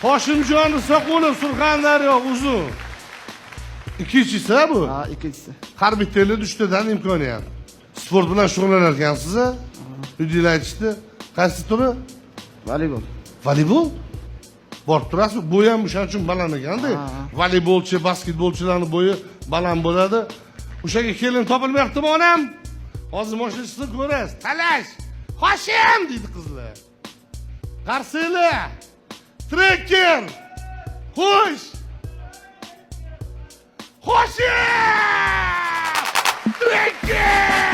Hoshimjon Isoqulov, Surxondaryo, uzun. Ikkinchisi bu. Ha, ikkinchisi. Har bittalar 3 tadan imkoniyat. Sport bilan shug'ullanar ekansiz? Uyda aytishdi. Qaysi turi? Voleybol. Voleybol? Borib turasiz, bo'yi ham o'shaning uchun baland ekanda. Voleybolchi, basketbolchilarning bo'yi baland bo'ladi. O'shaga kelin topilmayaptimi onam? Hozir mashinasini ko'rasiz. Talash! Hoshim deydi qizlar. Qarsiylar. Trekker. Xush. Hoshim! Trekker!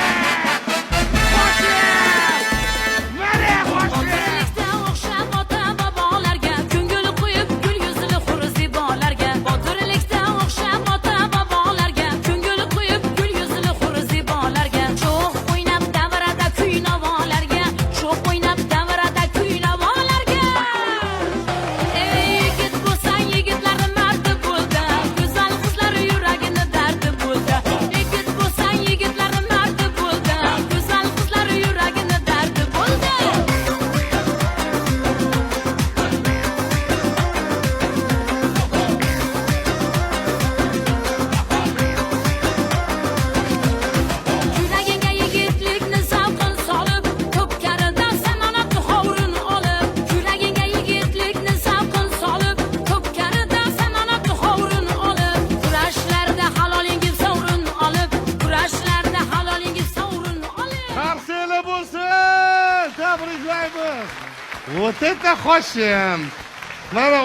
Вот это Hoshim. Mana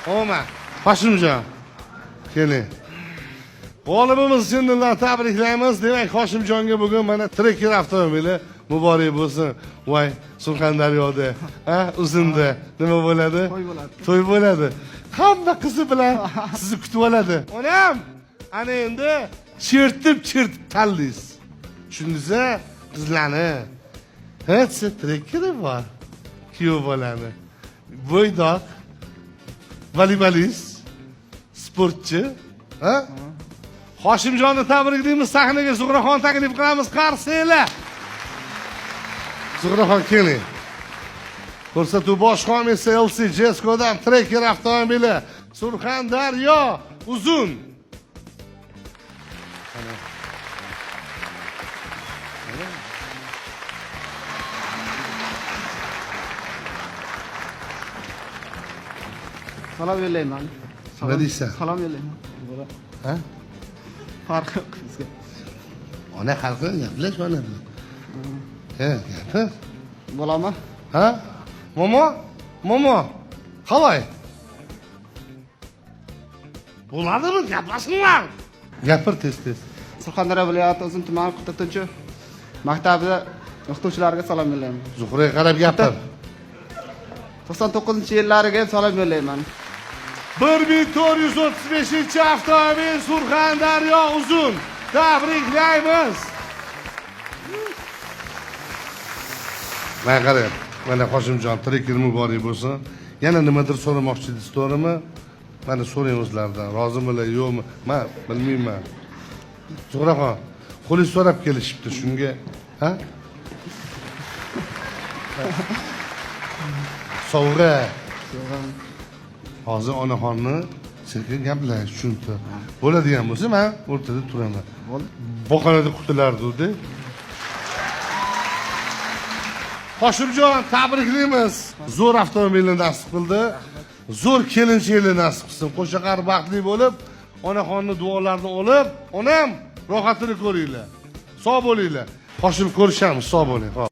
omad. Hoshimjon. Keling. G'olibimiz chindan tabriklaymiz. Demak, Hoshimjonga bugun mana Trekker avtomobili muborak bo'lsin. Voy, Surxondaryoda, Uzunda nima bo'ladi? To'y bo'ladi. To'y bo'ladi. Hamma qizi bilan sizni kutib oladi. Onam, ana endi chertib tanlaysiz. Tushundingiz-a? Qizlarni. Siz Trekkeri bor. Kuyov bolani. Bo'ydoq, voleybolist, sportchi, Hoshimjonni tabriklaymiz, sahnaga Zuhraxon taklif qilamiz, qarsiylar. Zuhraxon keling. Ko'rsatuv bosh xomisi LC Jesco'dan Trekker avtomobili, Surxondaryo, uzun. Salom yo'llayman. Nima deysan? Salom yo'llayman. Ha? Farqi yo'q bizga. Ona xalqi gaplash mana. Gapir. Bo'ladimi? Ha? Momo. Qalay? Bo'ladimi? Gaplashinglar. Gapir tez. Surxondaryo viloyati Uzun tumani o'qituvchi maktabida o'qituvchilarga salom yo'llayman. Zuhraga qarab gapir. 99-yillariga salom yo'llayman. 1435-avtomobil Surxondaryo uzun. Tabriklaymiz. Mana qarang. Mana Hoshimjon Trekker muborak bo'lsin. Yana nimadir so'ramoqchi edingiz, to'g'rimi? Mana so'rang o'zlaridan. Rozimilar, yo'qmi? Men bilmayman. Zuhraxon, qo'lingiz so'rab kelishibdi shunga. Ha? Sovg'a. Hozir onaxonni sekin gaplash, tushunti. Bo'ladigan bo'lsa, men o'rtada turaman. Boqonada qutilardi-da. Hoshimjon, tabriklaymiz. Zo'r avtomobilni nasib qildi. Zo'r kelinchilik nasib qilsin. Qo'shaqar baxtli bo'lib, onaxonni duolarini olib, onam rohatini ko'ringlar. Sog' bo'linglar. Hoshim, ko'rishamiz, sog' bo'ling.